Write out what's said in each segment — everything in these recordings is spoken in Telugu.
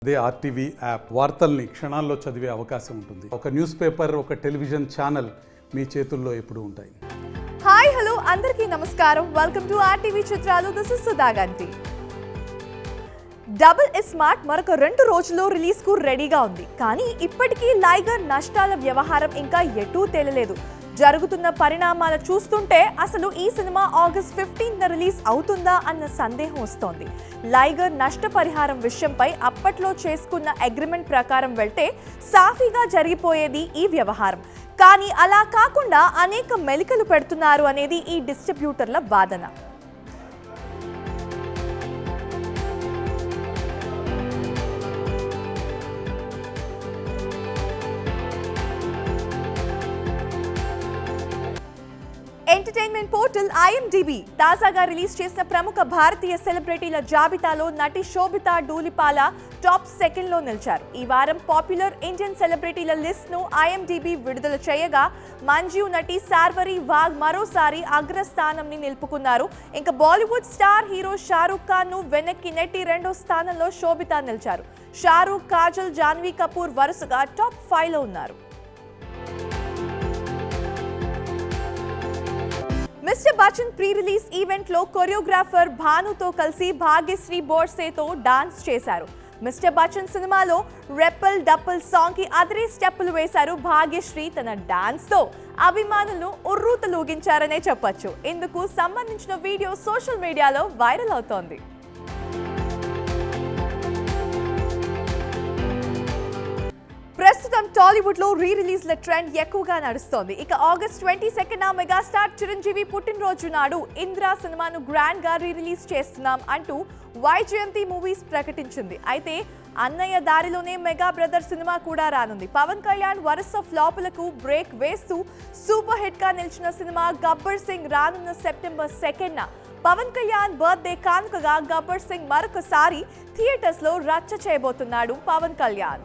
అదే ఆర్టీవీ యాప్ వార్తల్ని క్షణాల్లో చదివే అవకాశం ఉంటుంది. ఒక న్యూస్ పేపర్, ఒక టెలివిజన్ ఛానల్ మీ చేతుల్లో ఎప్పుడూ ఉంటాయి. హాయ్ హలో అందరికీ నమస్కారం. Welcome to RTV Chitralu. This is Sudhaganti. Double smart మరొక 2 రోజుల్లో రిలీజ్ కు రెడీగా ఉంది. కానీ ఇప్పటికీ లైగర్ నష్టాల వ్యవహారం ఇంకా ఎటూ తేలలేదు. జరుగుతున్న పరిణామాలు చూస్తుంటే అసలు ఈ సినిమా ఆగస్ట్ 15న రిలీజ్ అవుతుందా అన్న సందేహం వస్తోంది. లైగర్ నష్టపరిహారం విషయంపై అప్పట్లో చేసుకున్న అగ్రిమెంట్ ప్రకారం వెళ్తే సాఫీగా జరిగిపోయేది ఈ వ్యవహారం. కానీ అలా కాకుండా అనేక మెలికలు పెడుతున్నారు అనేది ఈ డిస్ట్రిబ్యూటర్ల వాదన. ఎంటర్టైన్మెంట్ పోర్టల్ IMDb తాజాగా రిలీజ్ చేసిన ప్రముఖ భారతీయ సెలబ్రిటీల జాబితాలో నటి శోభిత ధూళిపాల టాప్ 2లో నిలిచారు. ఈ వారం పాపులర్ ఇండియన్ సెలబ్రిటీల లిస్ట్ ను IMDb విడుదల చేయగా మంజు నటి శార్వరి వాగ్ మరోసారి అగ్రస్థానంని నిలుపుకున్నారు. ఇంకా బాలీవుడ్ స్టార్ హీరో షారూక్ ఖాన్ ను వెనక్కి నెట్టి 2వ స్థానంలో శోభిత నిలిచారు. షారూక్, కాజల్, జాన్వీ కపూర్ వరుసగా టాప్ 5లో ఉన్నారు. Mister Bachchan pre release event లో కొరియోగ్రాఫర్ భానుతో కలిసి భాగ్యశ్రీ బోర్సేతో డాన్స్ చేశారు. మిస్టర్ బచ్చన్ సినిమాలో రెప్పల్ డప్పల్ సాంగ్ కి అదిరే స్టెప్పులు వేశారు భాగ్యశ్రీ. తన డాన్స్ తో అభిమానులను ఉర్రూతలూగించారనే చెప్పొచ్చు. ఇందుకు సంబంధించిన వీడియో సోషల్ మీడియాలో వైరల్ అవుతోంది. ప్రస్తుతం టాలీవుడ్ లో రీ రిలీజ్ల ట్రెండ్ ఎక్కువగా నడుస్తోంది. ఇక ఆగస్ట్ 22న మెగాస్టార్ చిరంజీవి పుట్టినరోజు నాడు ఇంద్రా సినిమాను గ్రాండ్ గా రీ రిలీజ్ చేస్తున్నాం అంటూ వైజయంతి మూవీస్ ప్రకటించింది. అయితే అన్నయ్య దారిలోనే మెగా బ్రదర్ సినిమా కూడా రానుంది. పవన్ కళ్యాణ్ వరుస ఫ్లాపులకు బ్రేక్ వేస్తూ సూపర్ హిట్ గా నిలిచిన సినిమా గబ్బర్ సింగ్ రానున్న సెప్టెంబర్ 2న పవన్ కళ్యాణ్ బర్త్డే కానుకగా గబ్బర్ సింగ్ మరొకసారి థియేటర్స్ లో రచ్చ చేయబోతున్నాడు పవన్ కళ్యాణ్.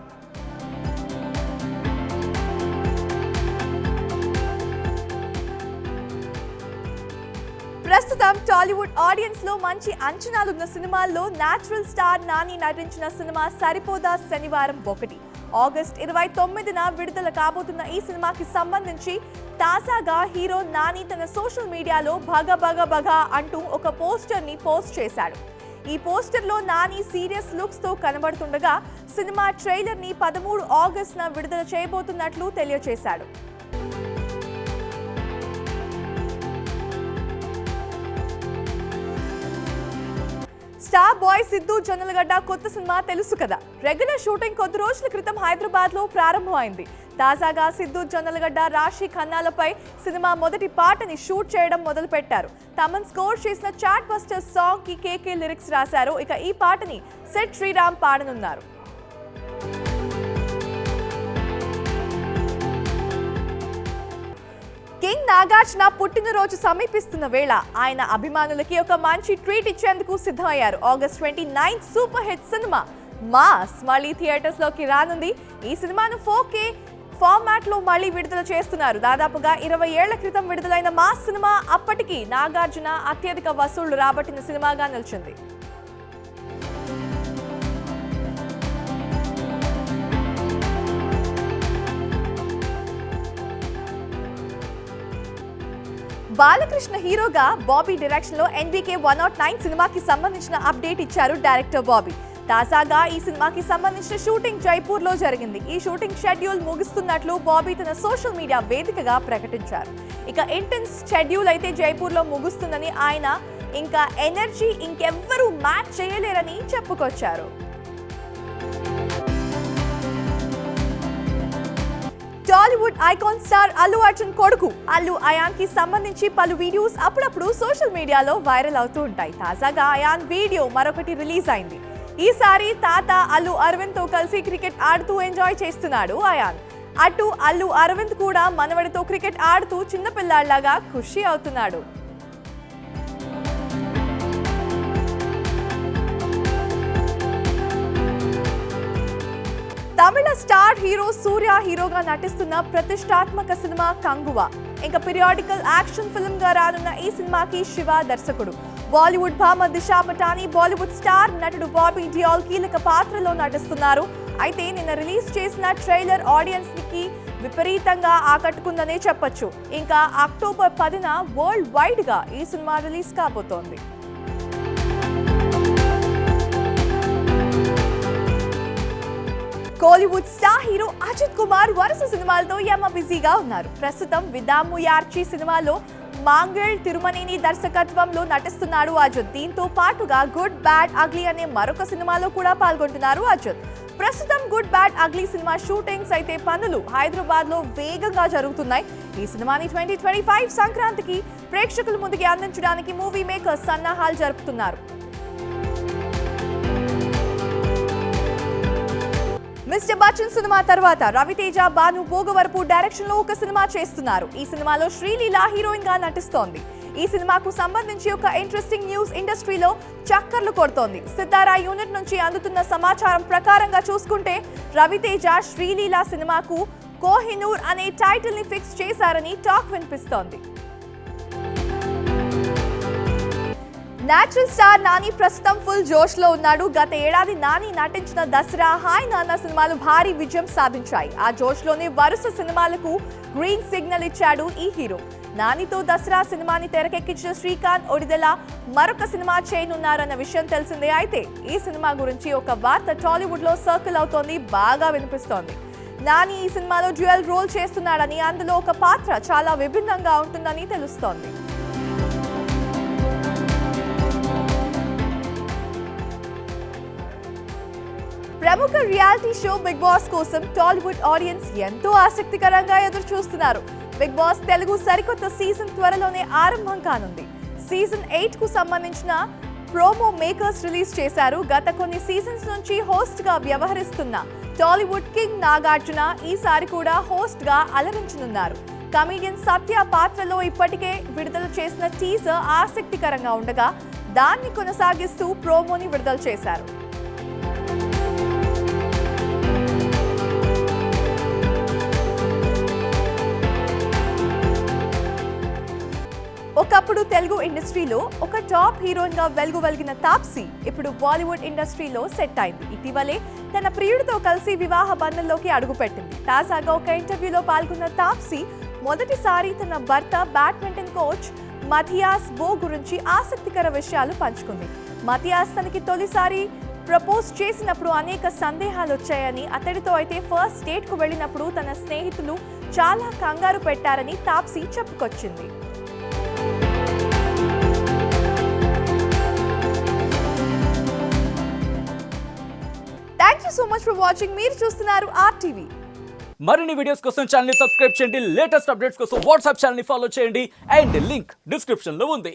ప్రస్తుతం టాలీవుడ్ ఆడియన్స్ లో మంచి అంచనాలున్న సినిమాల్లో నేచురల్ స్టార్ నాని నటించిన సినిమా సరిపోదా శనివారం 1. ఆగస్ట్ 29న విడుదల కాబోతున్న ఈ సినిమాకి సంబంధించి తాజాగా హీరో నాని తన సోషల్ మీడియాలో భగ భగ భగ అంటూ ఒక పోస్టర్ ని పోస్ట్ చేశాడు. ఈ పోస్టర్ లో నాని సీరియస్ లుక్స్ తో కనబడుతుండగా సినిమా ట్రైలర్ ని 13 ఆగస్టున విడుదల చేయబోతున్నట్లు తెలియజేశాడు. స్టార్ బాయ్ సిద్ధు జొన్నలగడ్డ కొత్త సినిమా తెలుసు కదా. రెగ్యులర్ షూటింగ్ కొద్ది రోజుల క్రితం హైదరాబాద్ లో ప్రారంభమైంది. తాజాగా సిద్ధు జొన్నలగడ్డ, రాశి ఖన్నాలపై సినిమా మొదటి పాటని షూట్ చేయడం మొదలు పెట్టారు. తమన్ స్కోర్ చేసిన చాట్ బస్టర్ సాంగ్ కి కేకే లిరిక్స్ రాశారు. ఇక ఈ పాటని సెట్ శ్రీరామ్ పాడనున్నారు. కింగ్ నాగార్జున పుట్టినరోజు సమీపిస్తున్న వేళ ఆయన అభిమానులకి ఒక మంచి ట్రీట్ ఇచ్చేందుకు సిద్ధమయ్యారు. August 29 super hit cinema mass మళ్ళీ థియేటర్స్ లోకి రానుంది. ఈ సినిమాను 4K ఫార్మాట్ లో మళ్ళీ విడుదల చేస్తున్నారు. దాదాపుగా 20 ఏళ్ల క్రితం విడుదలైన మాస్ సినిమా అప్పటికి నాగార్జున అత్యధిక వసూళ్లు రాబట్టిన సినిమాగా నిలిచింది. బాలకృష్ణ హీరోగా బాబీ డైరెక్షన్ లో NBK 109 సినిమాకి సంబంధించిన అప్డేట్ ఇచ్చారు డైరెక్టర్ బాబీ. తాజాగా ఈ సినిమాకి సంబంధించిన షూటింగ్ జైపూర్ లో జరిగింది. ఈ షూటింగ్ షెడ్యూల్ ముగుస్తున్నట్లు బాబీ తన సోషల్ మీడియా వేదికగా ప్రకటించారు. ఇక ఇంటెన్స్ షెడ్యూల్ అయితే జైపూర్ లో ముగుస్తుందని ఆయన ఇంకా ఎనర్జీ ఇంకెవ్వరూ మ్యాచ్ చేయలేరని చెప్పుకొచ్చారు. టాలీవుడ్ ఐకాన్ స్టార్ అల్లు అర్జున్ కొడుకు అల్లు అయాన్ కి సంబంధించి పలు వీడియోస్ అప్పుడప్పుడు సోషల్ మీడియాలో వైరల్ అవుతూ ఉంటాయి. తాజాగా అయాన్ వీడియో మరొకటి రిలీజ్ అయింది. ఈసారి తాత అల్లు అరవింద్ తో కలిసి క్రికెట్ ఆడుతూ ఎంజాయ్ చేస్తున్నాడు అయాన్. అటు అల్లు అరవింద్ కూడా మనవడితో క్రికెట్ ఆడుతూ చిన్నపిల్లాళ్లాగా ఖుషి అవుతున్నాడు. తమిళ స్టార్ హీరో సూర్య హీరోగా నటిస్తున్న ప్రతిష్టాత్మక సినిమా కంగువా. ఇంకా పీరియాడికల్ యాక్షన్ ఫిల్మ్ గా రానున్న ఈ సినిమాకి శివ దర్శకుడు. బాలీవుడ్ భామ దిశా పటాని, బాలీవుడ్ స్టార్ నటుడు బాబీ డియోల్ కీలక పాత్రలో నటిస్తున్నారు. అయితే నిన్న రిలీజ్ చేసిన ట్రైలర్ ఆడియన్స్ కి విపరీతంగా ఆకట్టుకుందనే చెప్పొచ్చు. ఇంకా అక్టోబర్ 10న వరల్డ్ వైడ్ గా ఈ సినిమా రిలీజ్ కాబోతోంది. కోలీవుడ్ స్టార్ హీరో అజిత్ కుమార్ వరుస సినిమాలతో యమ బిజీగా ఉన్నారు. ప్రస్తుతం విదాము యార్చి సినిమాలో మాంగళ్ తిరుమనేని దర్శకత్వంలో నటిస్తున్నాడు అజిత్. దీంతో పాటుగా గుడ్ బ్యాడ్ అగ్లీ అనే మరొక సినిమాలో కూడా పాల్గొంటున్నారు అజిత్. ప్రస్తుతం good bad ugly cinema shootings అయితే పనులు హైదరాబాద్ లో వేగంగా జరుగుతున్నాయి. ఈ సినిమాని 2025 సంక్రాంతికి ప్రేక్షకుల ముందుకి అందించడానికి మూవీ మేకర్స్ సన్నాహాలు జరుపుతున్నారు. మిస్టర్ బచ్చన్ సినిమా తర్వాత రవితేజ, భాను భోగవరపు డైరెక్షన్ లో ఒక సినిమా చేస్తున్నారు. ఈ సినిమాలో శ్రీలీల హీరోయిన్ గా నటిస్తోంది. ఈ సినిమాకు సంబంధించి ఒక ఇంట్రెస్టింగ్ న్యూస్ ఇండస్ట్రీలో చక్కర్లు కొడుతోంది. సితారా యూనిట్ నుంచి అందుతున్న సమాచారం ప్రకారంగా చూసుకుంటే రవితేజ శ్రీలీల సినిమాకు కోహినూర్ అనే టైటిల్ ని ఫిక్స్ చేశారని టాక్ వినిపిస్తోంది. నేచురల్ స్టార్ నాని ప్రస్తుతం ఫుల్ జోష్ లో ఉన్నాడు. గత ఏడాది నాని నటించిన దసరా, హాయ్ నాన్న సినిమాలు భారీ విజయం సాధించాయి. ఆ జోష్ లోనే వరుస సినిమాలకు గ్రీన్ సిగ్నల్ ఇచ్చాడు ఈ హీరో. నానితో దసరా సినిమాని తెరకెక్కించిన శ్రీకాంత్ ఒడిదెల మరొక సినిమా చేయనున్నారన్న విషయం తెలిసిందే. అయితే ఈ సినిమా గురించి ఒక వార్త టాలీవుడ్ లో సర్కిల్ అవుతోంది, బాగా వినిపిస్తోంది. నాని ఈ సినిమాలో డ్యూయల్ రోల్ చేస్తున్నాడని, అందులో ఒక పాత్ర చాలా విభిన్నంగా ఉంటుందని తెలుస్తోంది. ప్రముఖ రియాలిటీ షో బిగ్ బాస్ కోసం టాలీవుడ్ ఆడియన్స్ ఎంతో ఆసక్తికరంగా ఎదురు చూస్తున్నారు. బిగ్ బాస్ తెలుగు సరికొత్త సీజన్ త్వరలోనే ఆరంభం కానుంది. సీజన్ 8 కు సంబంధించిన ప్రోమో మేకర్స్ రిలీజ్ చేశారు. గత కొన్ని సీజన్స్ నుంచి హోస్ట్ గా వ్యవహరిస్తున్న టాలీవుడ్ కింగ్ నాగార్జున ఈసారి కూడా హోస్ట్ గా అలరించనున్నారు. కమీడియన్ సత్య పాత్రలో ఇప్పటికే విడుదల చేసిన టీజర్ ఆసక్తికరంగా ఉండగా దాన్ని కొనసాగిస్తూ ప్రోమోని విడుదల చేశారు. ఒకప్పుడు తెలుగు ఇండస్ట్రీలో ఒక టాప్ హీరోయిన్ గా వెలిగిన తాప్సీ ఇప్పుడు బాలీవుడ్ ఇండస్ట్రీలో సెట్ అయింది. ఇటీవలే తన ప్రియుడితో కలిసి వివాహ బంధంలోకి అడుగుపెట్టింది. తాజాగా ఒక ఇంటర్వ్యూలో పాల్గొన్న తాప్సీ మొదటిసారి తన భర్త బ్యాడ్మింటన్ కోచ్ మథియాస్ బో గురించి ఆసక్తికర విషయాలు పంచుకుంది. మథియాస్ తనకి తొలిసారి ప్రపోజ్ చేసినప్పుడు అనేక సందేహాలు వచ్చాయని, అతడితో అయితే ఫస్ట్ డేట్ కు వెళ్ళినప్పుడు తన స్నేహితులు చాలా కంగారు పెట్టారని తాప్సీ చెప్పుకొచ్చింది. Thank you so much for watching. మీరు చూస్తున్నారు RTV. మరిన్ని వీడియోస్ కోసం ఛానల్ ని సబ్స్క్రైబ్ చేయండి. లేటెస్ట్ అప్డేట్స్ కోసం వాట్సాప్ ఛానల్ ని ఫాలో చేయండి. అండ్ లింక్ డిస్క్రిప్షన్ లో ఉంది.